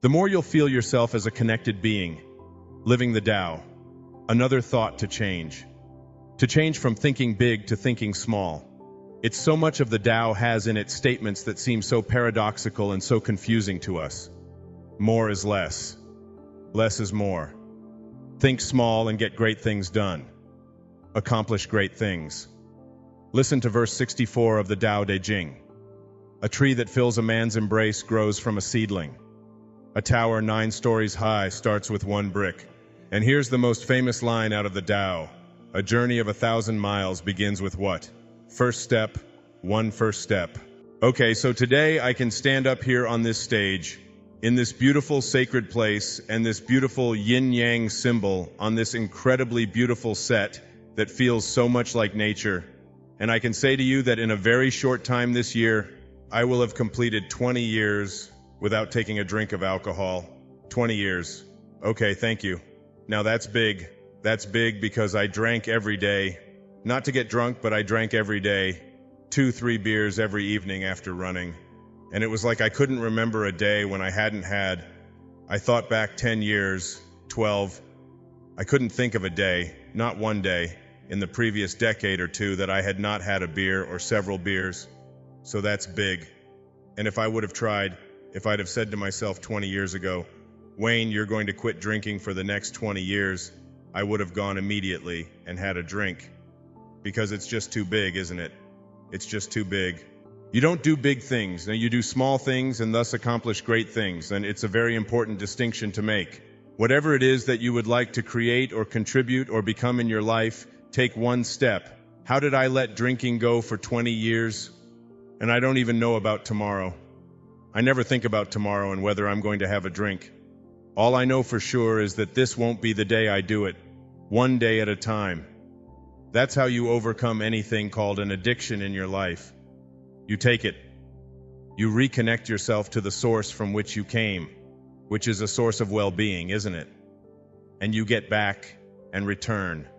the more you'll feel yourself as a connected being, living the Dao. Another thought to change. To change from thinking big to thinking small. It's so much of the Dao has in its statements that seem so paradoxical and so confusing to us. More is less. Less is more. Think small and get great things done. Accomplish great things. Listen to verse 64 of the Dao De Jing. A tree that fills a man's embrace grows from a seedling. A tower 9 stories high starts with 1 brick. And here's the most famous line out of the Dao. A journey of 1,000 miles begins with what? First step, one first step. Okay, so today I can stand up here on this stage, in this beautiful sacred place, and this beautiful yin-yang symbol on this incredibly beautiful set that feels so much like nature. And I can say to you that in a very short time this year, I will have completed 20 years without taking a drink of alcohol. 20 years. Okay, thank you. Now that's big. That's big because I drank every day. Not to get drunk, but I drank every day. 2-3 beers every evening after running. And it was like I couldn't remember a day when I hadn't had. I thought back 10 years, 12. I couldn't think of a day, not one day, in the previous decade or two that I had not had a beer or several beers. So that's big. And if I would have tried, if I'd have said to myself 20 years ago, Wayne, you're going to quit drinking for the next 20 years, I would have gone immediately and had a drink. Because it's just too big, isn't it? It's just too big. You don't do big things. Now you do small things and thus accomplish great things. And it's a very important distinction to make. Whatever it is that you would like to create or contribute or become in your life, take one step. How did I let drinking go for 20 years? And I don't even know about tomorrow. I never think about tomorrow and whether I'm going to have a drink. All I know for sure is that this won't be the day I do it. One day at a time. That's how you overcome anything called an addiction in your life. You take it. You reconnect yourself to the source from which you came, which is a source of well-being, isn't it? And you get back and return.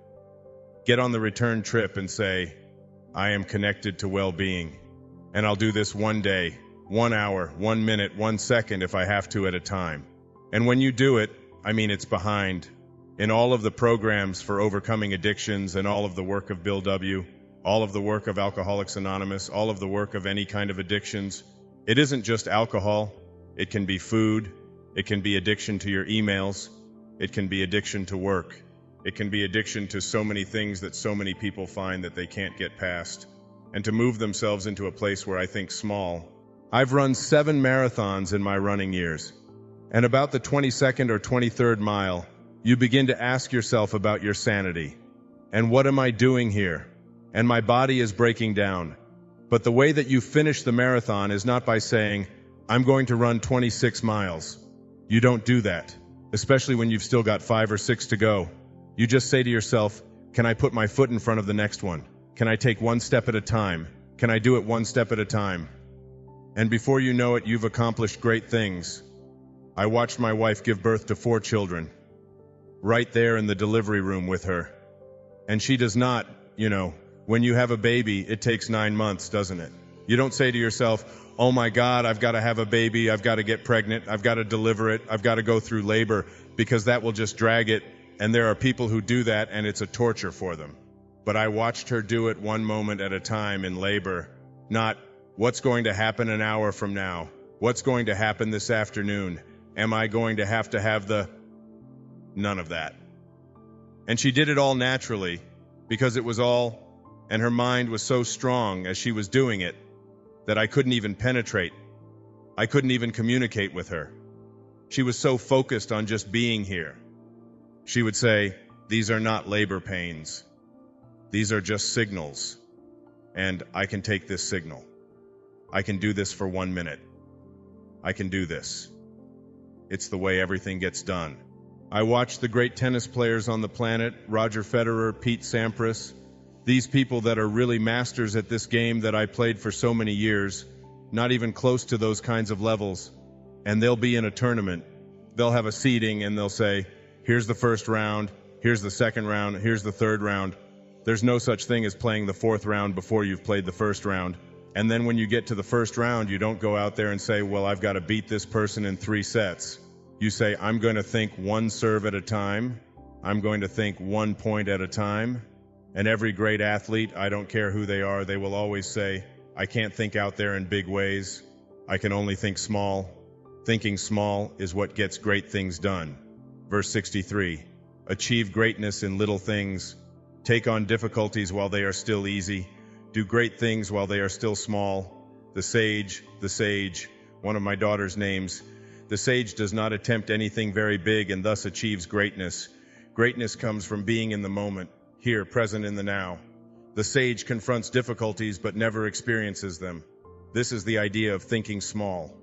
Get on the return trip and say, I am connected to well-being. And I'll do this one day, 1 hour, 1 minute, 1 second if I have to at a time. And when you do it, I mean it's behind. In all of the programs for overcoming addictions and all of the work of Bill W., all of the work of Alcoholics Anonymous, all of the work of any kind of addictions, it isn't just alcohol. It can be food. It can be addiction to your emails. It can be addiction to work. It can be addiction to so many things that so many people find that they can't get past. And to move themselves into a place where I think small. I've run 7 marathons in my running years. And about the 22nd or 23rd mile, you begin to ask yourself about your sanity. And what am I doing here? And my body is breaking down. But the way that you finish the marathon is not by saying, I'm going to run 26 miles. You don't do that, especially when you've still got 5 or 6 to go. You just say to yourself, can I put my foot in front of the next one? Can I take 1 step at a time? Can I do it 1 step at a time? And before you know it, you've accomplished great things. I watched my wife give birth to 4 children. Right there in the delivery room with her. And she does not, when you have a baby, it takes 9 months, doesn't it? You don't say to yourself, oh my God, I've got to have a baby, I've got to get pregnant, I've got to deliver it, I've got to go through labor, because that will just drag it, and there are people who do that, and it's a torture for them. But I watched her do it 1 moment at a time in labor, not, what's going to happen an hour from now? What's going to happen this afternoon? Am I going to have the... None of that. And she did it all naturally, because it was all, and her mind was so strong as she was doing it, that I couldn't even penetrate. I couldn't even communicate with her. She was so focused on just being here. She would say, these are not labor pains. These are just signals. And I can take this signal. I can do this for 1 minute. I can do this. It's the way everything gets done. I watched the great tennis players on the planet, Roger Federer, Pete Sampras, these people that are really masters at this game that I played for so many years, not even close to those kinds of levels. And they'll be in a tournament. They'll have a seeding and they'll say, here's the first round, here's the second round, here's the third round. There's no such thing as playing the 4th round before you've played the first round. And then when you get to the first round, you don't go out there and say, well, I've got to beat this person in 3 sets. You say, I'm going to think one serve at a time. I'm going to think 1 point at a time. And every great athlete, I don't care who they are, they will always say, I can't think out there in big ways. I can only think small. Thinking small is what gets great things done. Verse 63, achieve greatness in little things. Take on difficulties while they are still easy. Do great things while they are still small. The sage, one of my daughter's names. The sage does not attempt anything very big and thus achieves greatness. Greatness comes from being in the moment, here, present in the now. The sage confronts difficulties but never experiences them. This is the idea of thinking small.